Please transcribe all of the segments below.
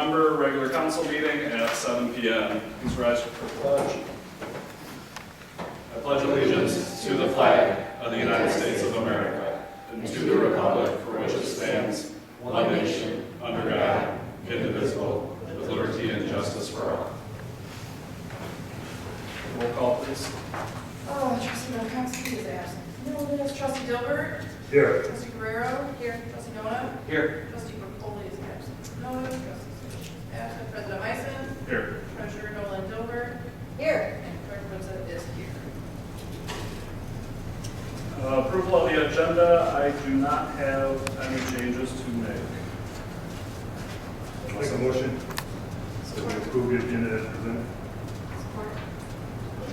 November regular council meeting at 7 p.m. Please rise for the pledge. I pledge allegiance to the flag of the United States of America and to the republic for which it stands, one nation, under God, indivisible, with liberty and justice for all. Roll call, please. Trustee Markowski is absent. No, Trustee Dilbert. Here. Trustee Guerrero. Here. Trustee Nona. Here. Trustee Burkholder is absent. No, Trustee Stewart is absent. President Myson. Here. Treasurer Nolan Dilbert. Here. And Clerk Woodson is here. Approval of the agenda. I do not have any changes to make. Make a motion that we approve the agenda as presented. Support.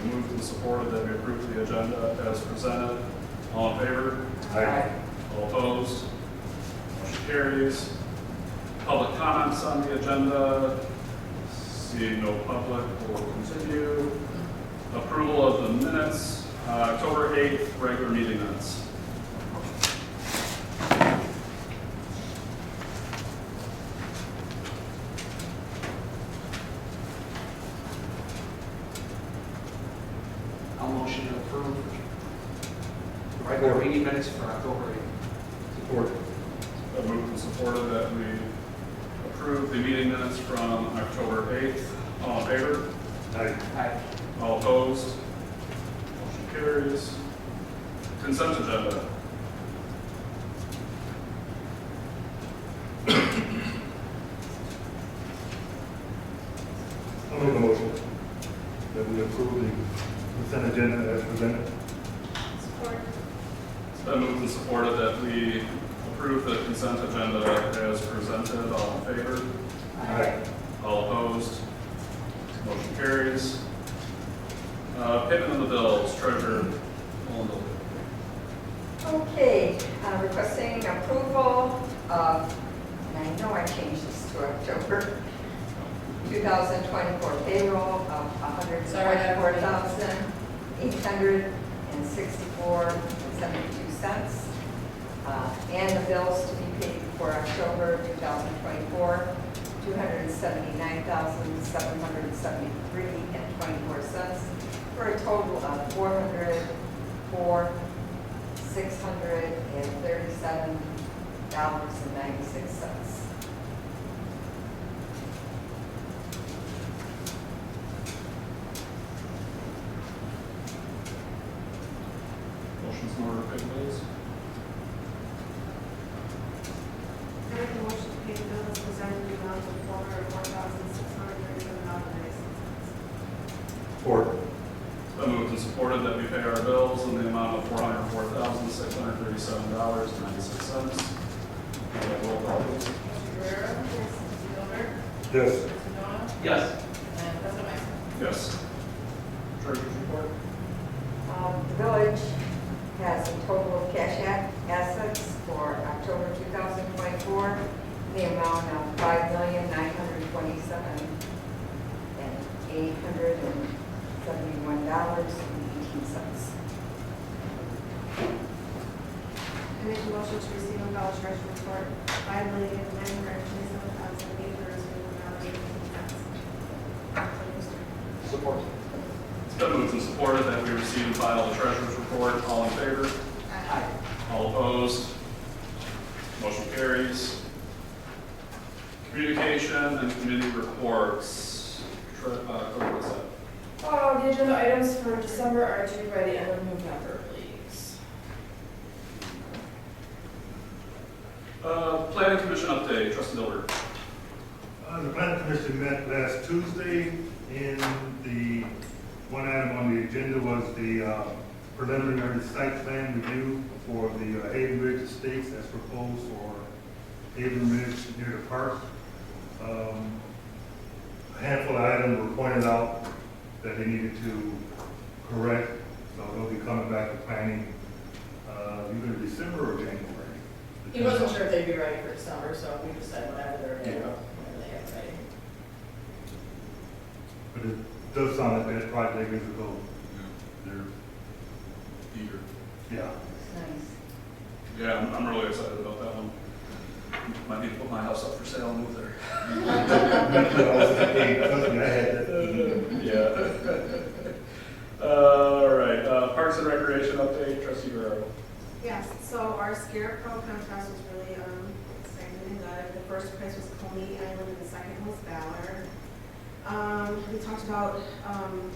Moved and supported that we approve the agenda as presented. All in favor? Aye. All opposed? Motion carries. Public comments on the agenda. Seeing no public, we'll continue. Approval of the minutes, October 8th, regular meeting minutes. I'll motion to approve the regular meeting minutes for October 8th. Support. Moved and supported that we approve the meeting minutes from October 8th. All in favor? Aye. Aye. All opposed? Motion carries. Consent agenda. I'll make a motion that we approve the consent agenda as presented. Support. It's been moved and supported that we approve the consent agenda as presented. All in favor? Aye. All opposed? Motion carries. Payment of the bills, treasurer Mullendorf. Okay, requesting approval of, and I know I changed this to October, 2024 payroll of $124,864.72. And the bills to be paid for October 2024, $279,773.24, for a total of $404,637.96. Motion's in order to pay the bills. I make a motion to pay the bills presented in the amount of $404,637.96. Support. It's been moved and supported that we pay our bills in the amount of $404,637.96. Roll call, please. Trustee Guerrero. Yes. Trustee Dilbert. Yes. Trustee Nona. Yes. And President Myson. Yes. Treasurer's report. The village has a total of cash assets for October 2024, in the amount of $5,927,871.18. I make a motion to receive and file treasurer's report, $5,927,818. Support. It's been moved and supported that we receive and file the treasurer's report. All in favor? Aye. All opposed? Motion carries. Communication and committee reports. Clerk Woodson. The agenda items for December are due by the end of November, please. Planning Commission update, Trustee Dilbert. The planning commission met last Tuesday, and the one item on the agenda was the preliminary site plan review for the Haven Ridge Estates as proposed for Haven Ridge near the park. A handful of items were pointed out that they needed to correct, so they'll be coming back to planning either December or January. He wasn't sure if they'd be ready for December, so we just said whenever they're ready, Yeah. whenever they have it ready. But it does sound like that project is a go. They're eager. Yeah. Nice. Yeah, I'm really excited about that one. Might need to put my house up for sale and move there. Mentally, I was thinking, trust me, I had that. Yeah. All right, Parks and Recreation update, trustee Guerrero. Yes, so our Scarecrow contest was really exciting and good. The first prize was Coney Island and the second was Valor. We talked about come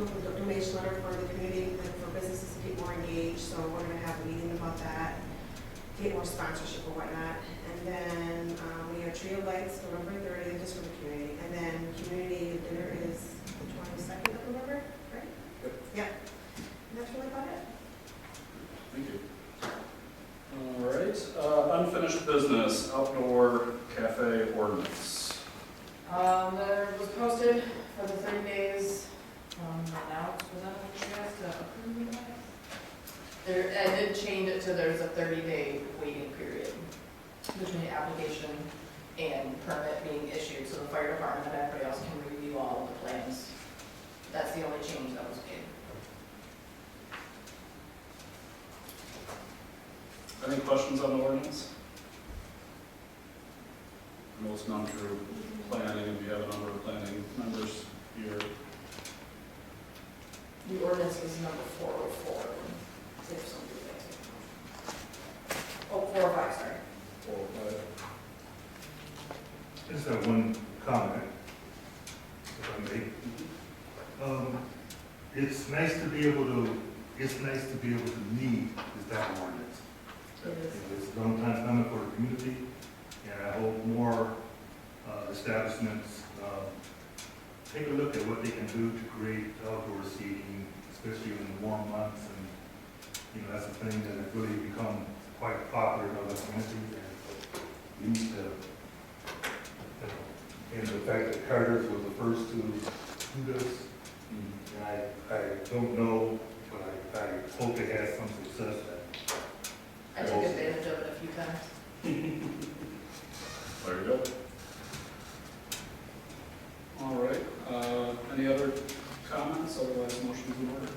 up with a donation letter for the community, like for businesses to get more engaged, so we're gonna have a meeting about that, get more sponsorship or whatnot. And then we have Tree of Lights, November 30th, just for the community. And then community dinner is the 22nd of November, right? Yep. Yeah. And that's really about it. Thank you. All right, unfinished business, outdoor cafe ordinance. There was posted for the 30 days, now, was that what you guys to approve it? There, I did change it to there's a 30-day waiting period between the application and permit being issued, so the fire department and everybody else can review all of the plans. That's the only change that was made. Any questions on the ordinance? We'll just gone through planning, and we have a number of planning members here. The ordinance is number 404. If somebody likes it. Oh, 405, sorry. Just have one comment, if I may. It's nice to be able to lead this type of ordinance. It is. It's a long time coming for the community, and I hope more establishments take a look at what they can do to create outdoor seating, especially in the warm months. And, you know, that's a thing that has really become quite popular in other communities. And we need to, and the fact that Carter's was the first to do this, and I don't know, but I hope they had some success at it. I took advantage of it a few times. There you go. All right, any other comments, otherwise motions in order?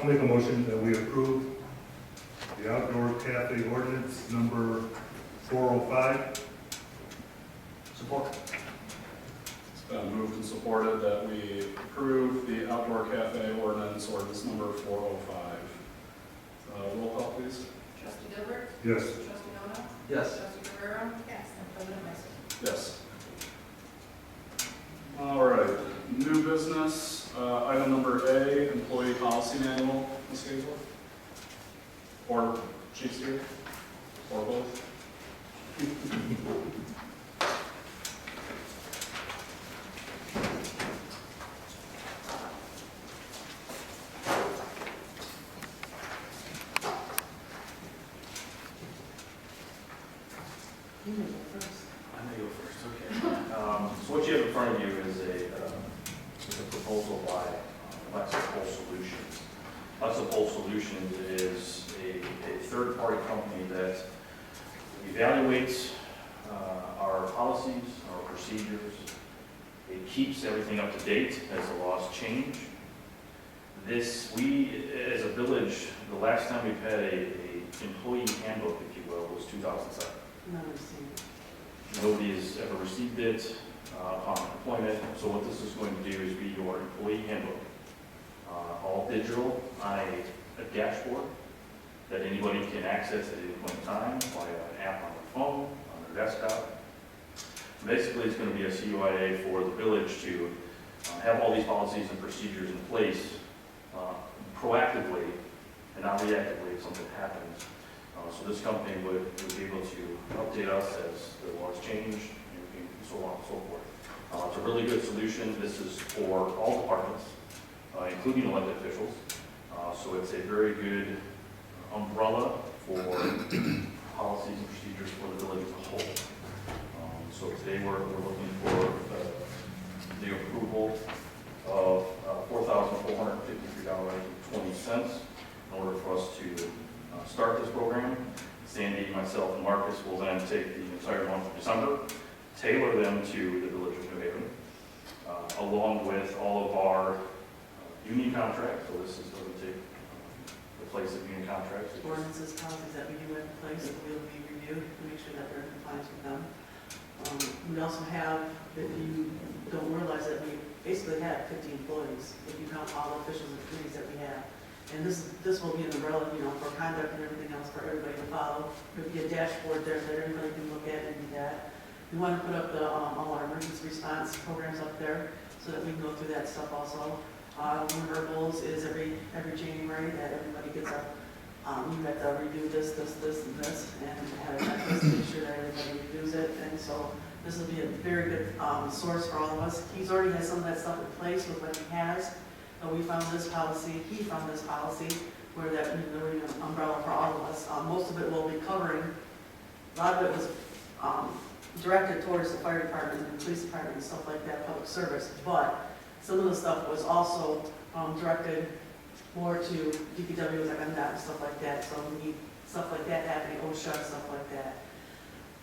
I'll make a motion that we approve the outdoor cafe ordinance number 405. Support. It's been moved and supported that we approve the outdoor cafe ordinance number 405. Roll call, please. Trustee Gilbert? Yes. Trustee Noah? Yes. Trustee Guerrero? Yes. And President Mason. Yes. All right, new business, item number A, employee policy manual, Ms. Hazel? Or Chief Steer? Or both? I may go first, okay. So what you have in front of you is a proposal by Lexipol Solutions. Lexipol Solutions is a third-party company that evaluates our policies, our procedures. It keeps everything up to date as the laws change. We, as a village, the last time we've had a employee handbook, if you will, was 2007. Nobody has ever received it upon employment. So what this is going to do is be your employee handbook, all digital on a dashboard that anybody can access at any point in time via an app on their phone, on their desktop. Basically, it's going to be a CUIA for the village to have all these policies and procedures in place proactively and not reactively if something happens. So this company would be able to update us as the laws change and so on and so forth. It's a really good solution. This is for all departments, including elected officials. So it's a very good umbrella for policies and procedures for the village as a whole. So today we're looking for the approval of $4,453.20 in order for us to start this program. Sandy, myself, and Marcus will then take the entire month of December, tailor them to the Village of New Haven, along with all of our union contracts. So this is going to take the place of union contracts. Ordinances, policies that we do in place, we'll be review to make sure that they're in compliance with them. We also have, if you don't realize it, we basically have 50 employees, if you count all the officials and committees that we have. And this will be an umbrella, you know, for conduct and everything else for everybody to follow. There'll be a dashboard there that everybody can look at and do that. We want to put up all our emergency response programs up there so that we can go through that stuff also. One of our goals is every January that everybody gets up. You have to review this, and this, and have a checklist to make sure that everybody reviews it. And so this will be a very good source for all of us. He's already has some of that stuff in place with what he has. But we found this policy, he found this policy, where that, you know, an umbrella for all of us. Most of it will be covering, a lot of it was directed towards the fire department and police department and stuff like that, public service. But some of the stuff was also directed more to DPW, like MDOT and stuff like that. So we need stuff like that happening, OSHA, stuff like that.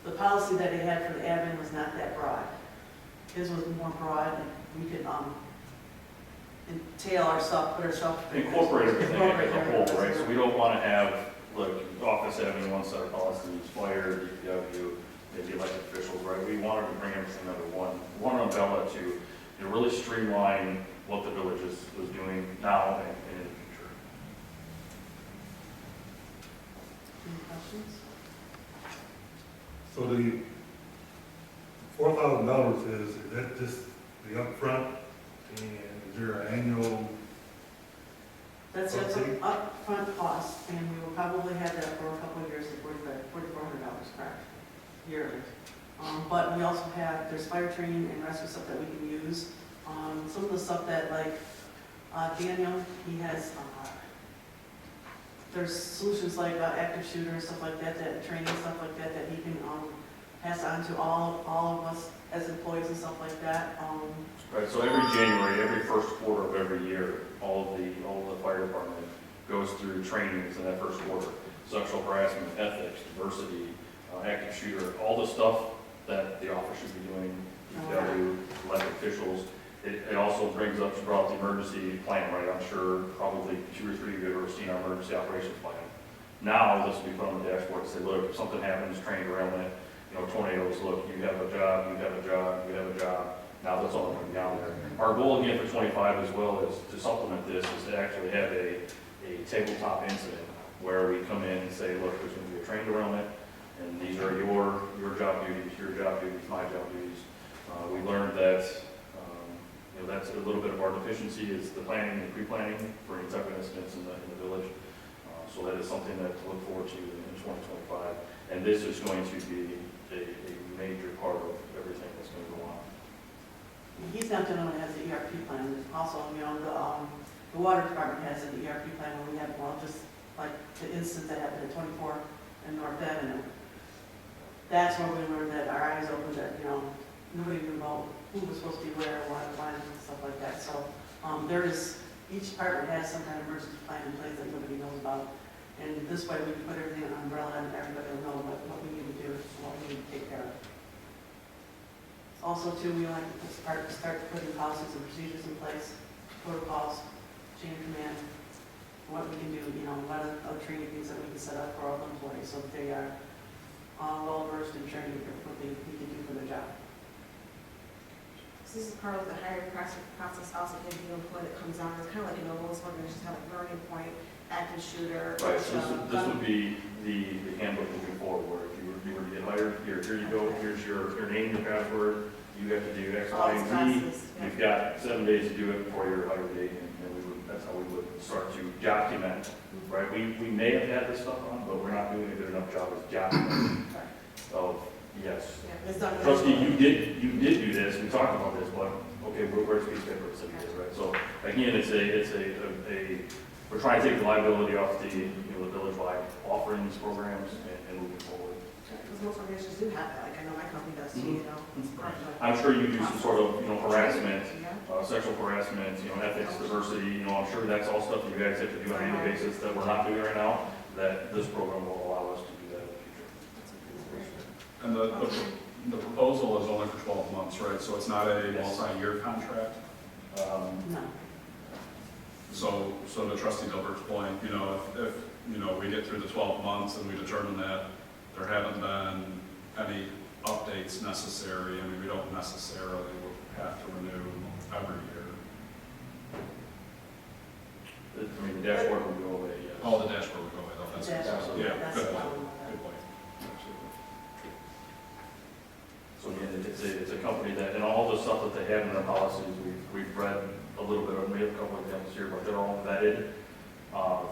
The policy that they had for the admin was not that broad. His was more broad, and we could entail our stuff, put our stuff. Incorporate everything as a whole, right? So we don't want to have, like, office having one set of policies, fire, DPW, maybe elected officials, right? We wanted to bring everything under one umbrella to, you know, really streamline what the village is doing now and in the future. Any questions? So the $4,000 is that just the upfront, and is there an annual? That's just Okay. an upfront cost, and we will probably have that for a couple of years at $4,400, correct, yearly. But we also have, there's fire training and rescue stuff that we can use. Some of the stuff that, like, Daniel, he has, there's solutions like active shooter and stuff like that, that training, stuff like that, that he can pass on to all of us as employees and stuff like that. Right, so every January, every first quarter of every year, all of the fire department goes through trainings in that first quarter. Sexual harassment, ethics, diversity, active shooter, all the stuff that the office should be doing, DPW, elected officials. It also brings up, you brought up the emergency plan, right? I'm sure probably 2 or 3 of you have ever seen our emergency operations plan. Now, this will be put on the dashboard to say, look, if something happens, train around it, you know, tornadoes, look, you have a job, you have a job, you have a job. Now that's all going to be down there. Our goal again for 25 as well is to supplement this, is to actually have a tabletop incident where we come in and say, look, there's going to be a train derailment, and these are your job duties, my job duties. We learned that, you know, that's a little bit of our deficiency is the planning and pre-planning for any type of incidents in the village. So that is something that to look forward to in 2025. And this is going to be a major part of everything that's going to go on. He's not the only one that has the ERP plan. Also, you know, the water department has an ERP plan where we have, well, just like the instance that happened at 24 and North Avenue. That's where we learned that our eyes opened, that, you know, nobody knew about who was supposed to be where, what, when, and stuff like that. So each department has some kind of emergency plan in place that nobody knows about. And this way we can put everything on an umbrella and everybody will know what we need to do, what we need to take care of. Also, too, we like to start putting policies and procedures in place, protocols, chain of command, what we can do, you know, what other training things that we can set up for all employees so that they are well versed in training for what they need to do for their job. So this is part of the hiring process also, if the employee that comes on, it's kind of like, you know, most organizations have a learning point, active shooter. Right, so this would be the handbook moving forward, where if you were to get hired, here you go, here's your name, your password, you have to do X, Y, and Z. You've got 7 days to do it before your hire date, and that's how we would start to document, right? We may have had this stuff on, but we're not doing a good enough job of documenting. Yes. Yeah, it's done. Trustee, you did do this, we talked about this, but, okay, where's the piece of paper that said this, right? So, again, we're trying to take the liability off the village-wide offerings, programs, and moving forward. Because most organizations do have that, like I know my company does too, you know. It's part of the- I'm sure you do some sort of, harassment, Yeah. sexual harassment, ethics, diversity, I'm sure that's all stuff that you guys have to do on a daily basis that we're not doing right now, that this program will allow us to do that in the future. And the proposal is only for 12 months, right? So it's not a multi-year contract? No. So to Trustee Dilbert's point, if we get through the 12 months and we determine that there haven't been any updates necessary. I mean, we don't necessarily have to renew every year. I mean, the dashboard will go away, yes. Oh, the dashboard would go away, though. That's, Dashboard, yeah, that's good the point. problem. Good point. Absolutely. So again, it's a company that, and all the stuff that they have in their policies, we've read a little bit of, we have a couple of examples here, but they're all vetted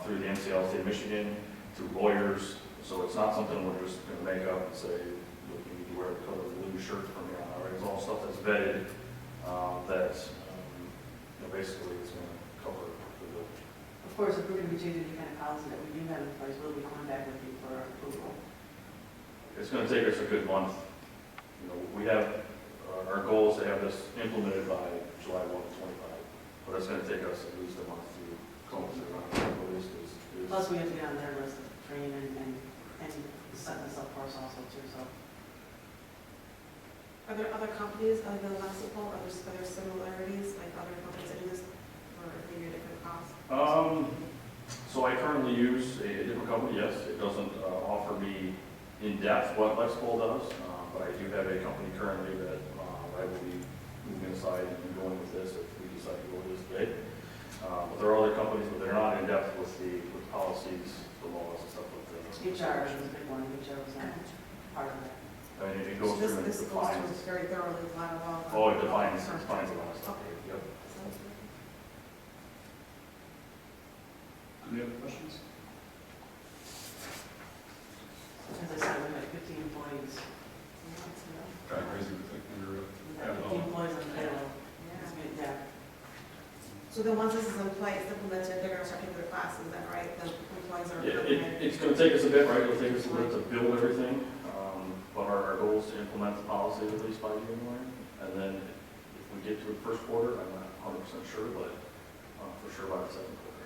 through the MCL State of Michigan, through lawyers. So it's not something we're just gonna make up and say, look, you need to wear the color of the blue shirt from here on out. It's all stuff that's vetted, basically it's gonna cover the bill. Of course, if we're gonna be changing the kind of policy that we do have in place, we'll be coming back with you for approval. It's gonna take us a good month. You know, we have, our goal is to have this implemented by July 1 of 25, but it's gonna take us at least a month to come up with what is. Plus, we have to get on their list of training and set this up for us also too, so. Are there other companies other than Lexipol, are there similarities, like other companies that do this for maybe a different cost? So I currently use a different company, yes. It doesn't offer me in depth what Lexipol does, but I do have a company currently that I will be moving aside and going with this if we decide to go with this today. But there are other companies, but they're not in depth with the policies, the laws and stuff like that. HR is a big one, HR was not part of that. I mean, it So goes through and this goes defines. through very thoroughly, a lot of. Oh, it defines a lot of stuff. Okay. Yep. Sounds good. Any other questions? As I said, we had 15 employees. Kind of crazy to think we were. We had 15 employees on the payroll. It's been- Yeah. So then once this is in place, implemented, they're gonna start taking their classes, is that right? The employees are. Yeah, it's gonna take us a bit, right? It'll take us a bit to build everything, but our goal is to implement the policy at least by January. And then if we get to the first quarter, I'm not 100% sure, but for sure by the second quarter.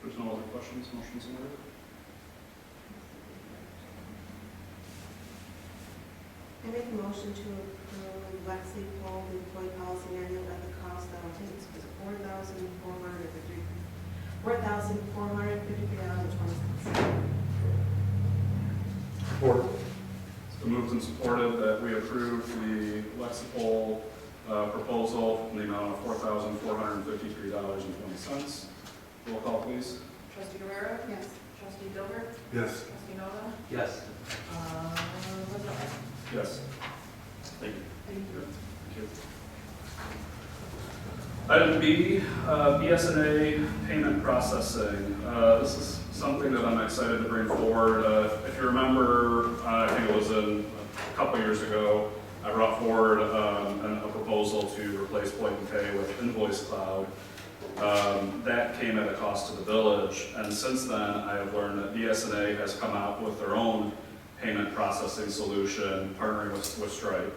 There's no other questions, motions in order? I make a motion to approve Lexipol employee policy manual at the cost of, I think it's $4,453.20. Support. It's been moved and supported that we approve the Lexipol proposal in the amount of $4,453.20. Roll call, please. Trustee Guerrero? Yes. Trustee Gilbert? Yes. Trustee Nova? Yes. President Yes. Thank you. Thank you. Thank you. Item B, BSNA payment processing. This is something that I'm excited to bring forward. If you remember, I think it was a couple years ago, I brought forward a proposal to replace Point and Pay with Invoice Cloud. That came at a cost to the village, and since then I have learned that BSNA has come out with their own payment processing solution, partnering with Stripe,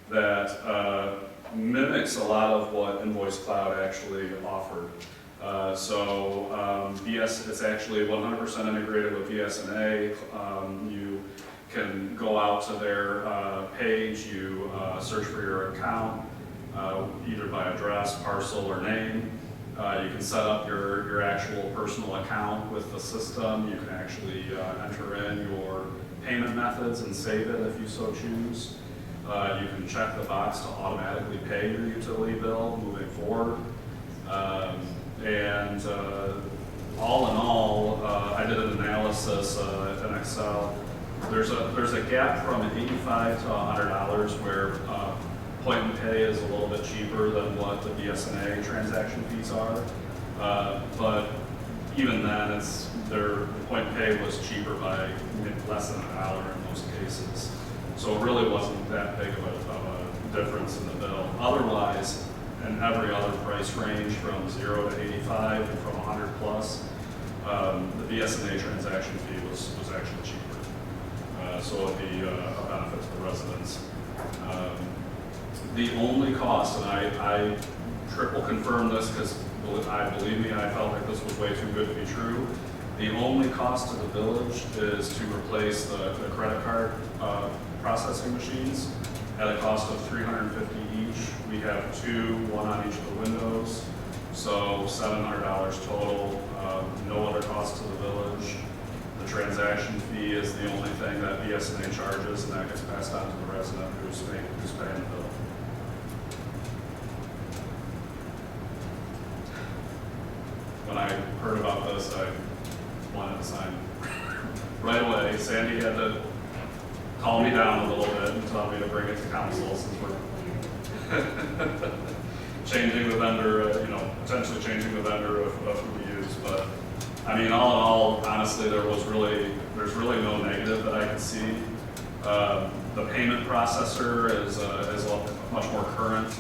that mimics a lot of what Invoice Cloud actually offered. It's actually 100% integrated with BSNA. You can go out to their page, you search for your account, either by address, parcel, or name. You can set up your actual personal account with the system. You can actually enter in your payment methods and save it if you so choose. You can check the box to automatically pay your utility bill moving forward. All in all, I did an analysis in Excel. There's a gap from $85 to $100 where Point and Pay is a little bit cheaper than what the BSNA transaction fees are. But even then, their Point and Pay was cheaper by less than $1 in most cases. So it really wasn't that big of a difference in the bill. Otherwise, in every other price range from 0 to 85 and from 100 plus, the BSNA transaction fee was actually cheaper. So it would be a benefit to the residents. The only cost, and I triple confirmed this because believe me, I felt like this was way too good to be true. The only cost to the village is to replace the credit card processing machines at a cost of $350 each. We have two, one on each of the windows. So $700 total, no other cost to the village. The transaction fee is the only thing that BSNA charges, and that gets passed on to the resident who's paying the bill. When I heard about this, I wanted to sign right away. Sandy had to calm me down a little bit and tell me to bring it to council since we're changing the vendor, potentially changing the vendor of who we use. But I mean, all in all, honestly, there's really no negative that I could see. The payment processor is much more current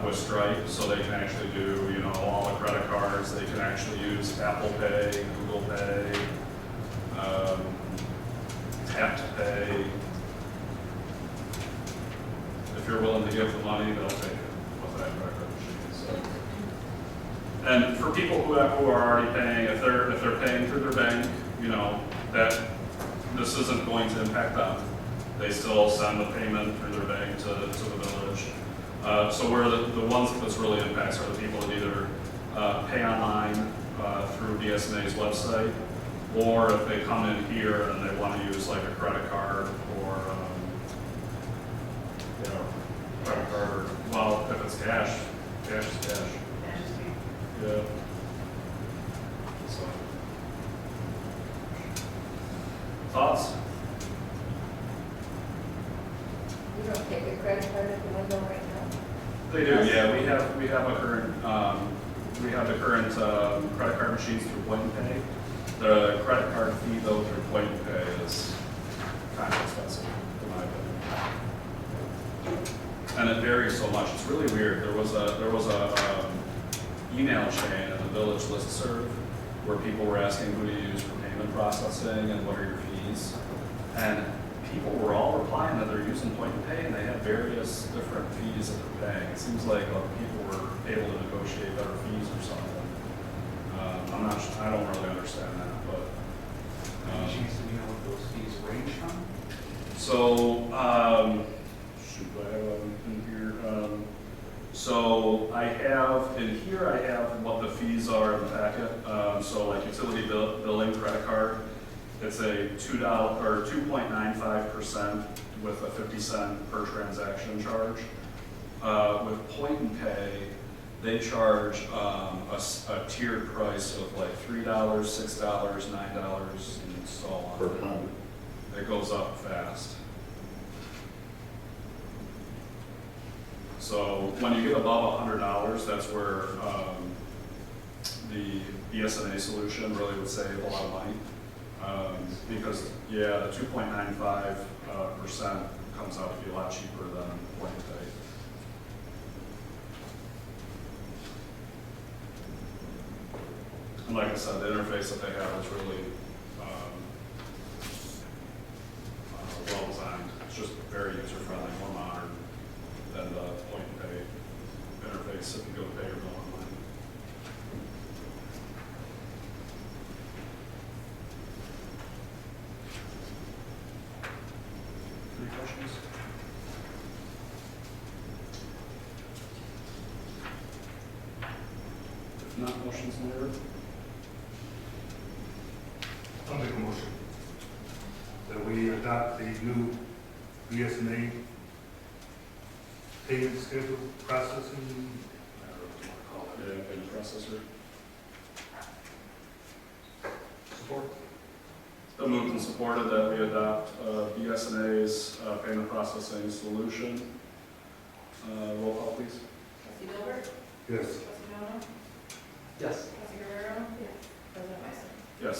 with Stripe, so they can actually do, all the credit cards. They can actually use Apple Pay, Google Pay, Tap to Pay. If you're willing to give the money, they'll take it with that credit card machine. So. And for people who are already paying, if they're paying through their bank, that this isn't going to impact them. They still send the payment through their bank to the village. So where the ones that this really impacts are the people that either pay online through BSNA's website, or if they come in here and they want to use like a credit card or credit card, or, well, if it's cash is cash. Yeah. So. Thoughts? You don't take a credit card at the window right now? They do, yeah. We have the current credit card machines through Point and Pay. The credit card fee though through Point and Pay is kind of expensive, in my opinion. And it varies so much. It's really weird. There was a email chain in the village listserv where people were asking who to use for payment processing and what are your fees. And people were all replying that they're using Point and Pay, and they had various different fees that they're paying. It seems like people were able to negotiate better fees or something. I don't really understand that, but. Any chance to know what those fees range from? So, shoot, do I have in here? So I have, in here I have what the fees are in the packet. So like utility billing credit card, it's a $2 or 2.95% with a 50-cent per transaction charge. With Point and Pay, they charge a tiered price of like $3, $6, $9, and so on. Per pound. It goes up fast. So when you get above $100, that's where the BSNA solution really would save a lot of money. Because, yeah, the 2.95% comes out to be a lot cheaper than Point and Pay. And like I said, the interface that they have is really well designed. It's just very user-friendly, more modern than the Point and Pay interface if you go to pay your bill online. Any questions? If not, motion's in order. I'll make a motion that we adopt the new BSNA payment schedule processing. I don't know what you want to call it. Yeah, payment processor. Support. It's been moved and supported that we adopt BSNA's payment processing solution. Roll call, please. Trustee Gilbert? Yes. Trustee Dono? Yes. Trustee Guerrero? President Weiss? Yes.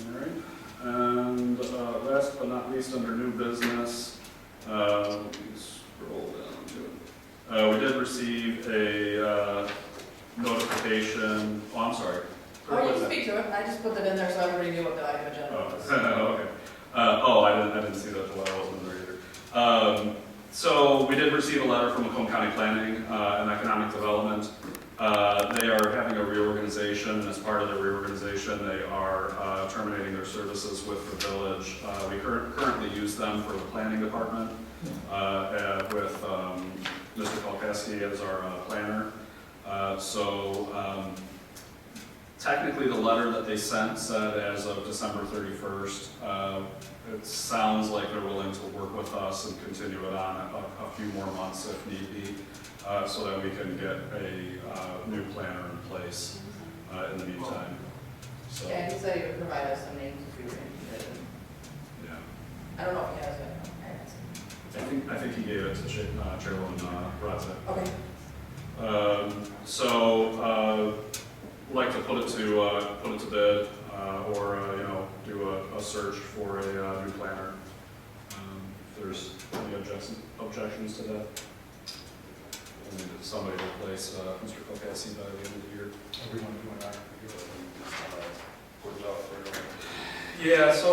All right. And last but not least, under new business, let me scroll down to it. We did receive a notification. Oh, I'm sorry. Oh, you can speak to it. I just put that in there so everybody knew what the item agenda was. Okay. I didn't see that till I wasn't there either. So we did receive a letter from Macomb County Planning and Economic Development. They are having a reorganization. As part of the reorganization, they are terminating their services with the village. We currently use them for the planning department with Mr. Kalkaski as our planner. Technically, the letter that they sent said as of December 31st. It sounds like they're willing to work with us and continue it on a few more months if need be, so that we can get a new planner in place in the meantime. So, Yeah, he said he would provide us some names if we were interested. yeah. I don't know if he has it. I asked him. I think he gave it to Chairwoman Radzik. Okay. Like to put it to bid, or do a search for a new planner. If there's any objections to that, and somebody to replace Mr. Kokassi by the end of the year. Everyone doing our, put it out for everyone. Yeah, so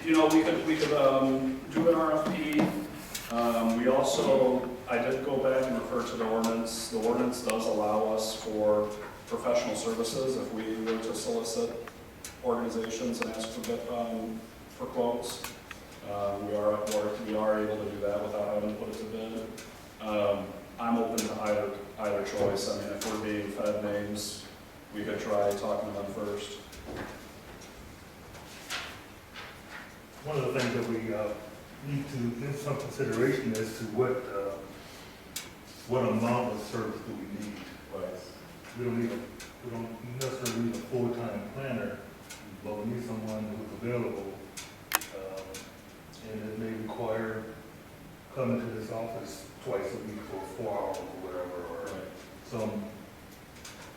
we could do an RFP. We also, I did go back and refer to the ordinance. The ordinance does allow us for professional services if we were to solicit organizations and ask for quotes. We are able to do that without having to put it to bid. I'm open to either choice. I mean, if we're being fed names, we could try talking to them first. One of the things that we need to give some consideration as to what amount of service do we need. Right. We don't necessarily need a full-time planner, but we need someone who's available. And it may require coming to this office twice a week for 4 hours or whatever, or some.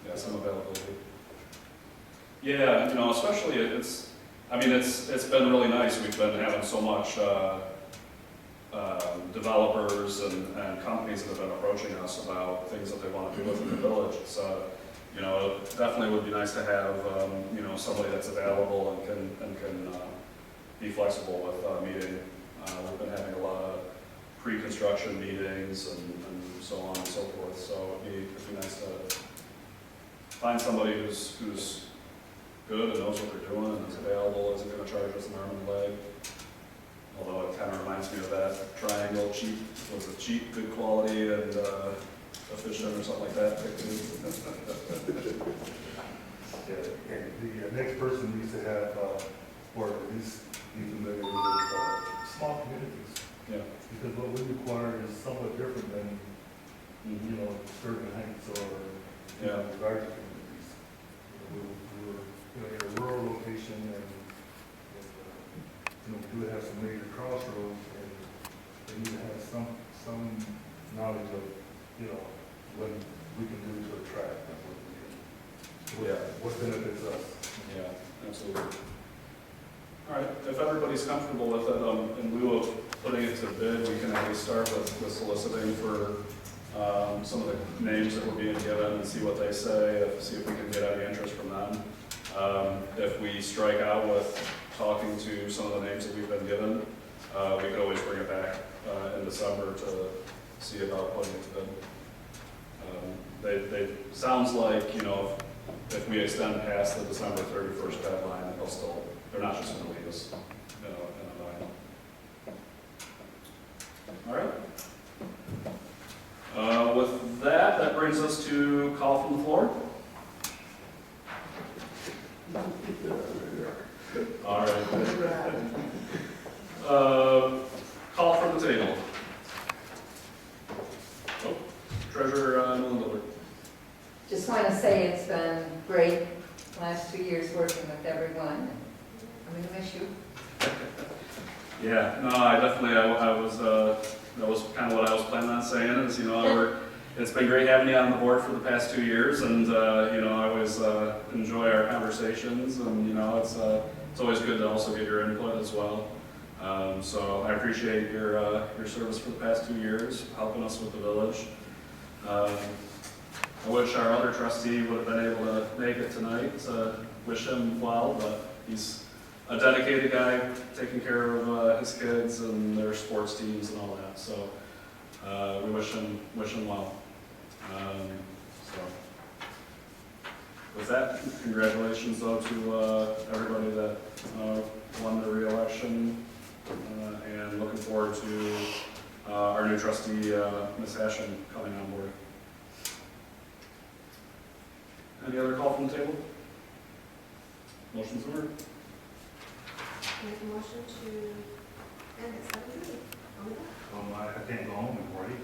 Yeah, some availability. Yeah, especially it's been really nice. We've been having so much developers and companies that have been approaching us about things that they want to do within the village. It's, it definitely would be nice to have, somebody that's available and can be flexible with meeting. We've been having a lot of pre-construction meetings and so on and so forth. So it'd be nice to find somebody who's good and knows what they're doing and is available, isn't going to charge us an arm and a leg. Although it kind of reminds me of that triangle, cheap, good quality, and efficient or something like that. Yeah, the next person needs to have, or at least be familiar with small communities. Yeah. Because what we require is somewhat different than, Sterling Heights or larger communities. We're in a rural location and we do have some major crossroads and they need to have some knowledge of, what we can do to attract and what benefits us. Yeah, absolutely. All right, if everybody's comfortable with it, in lieu of putting it to bid, we can at least start with soliciting for some of the names that we're being given and see what they say, see if we can get any interest from them. If we strike out with talking to some of the names that we've been given, we could always bring it back in December to see about putting it to bid. They sounds like, if we extend past the December 31st deadline, they're not just going to leave us, in a bind. All right. With that brings us to call from the floor. All right. Call from the table. Oh, Treasurer Melinda. Just want to say it's been great last 2 years working with everyone. I'm going to miss you. Yeah, no, I definitely, I was, that was kind of what I was planning on saying is, it's been great having you on the board for the past 2 years and, I always enjoy our conversations and, it's always good to also get your input as well. So I appreciate your service for the past 2 years, helping us with the village. I wish our other trustee would have been able to make it tonight. Wish him well, but he's a dedicated guy, taking care of his kids and their sports teams and all that. So we wish him well. So with that, congratulations though to everybody that won the re-election, and looking forward to our new trustee, Ms. Hashem, coming on board. Any other call from the table? Motion's ordered. Make a motion to end at 7:30. On the dot. I can't go home and party.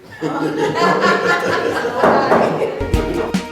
Oh.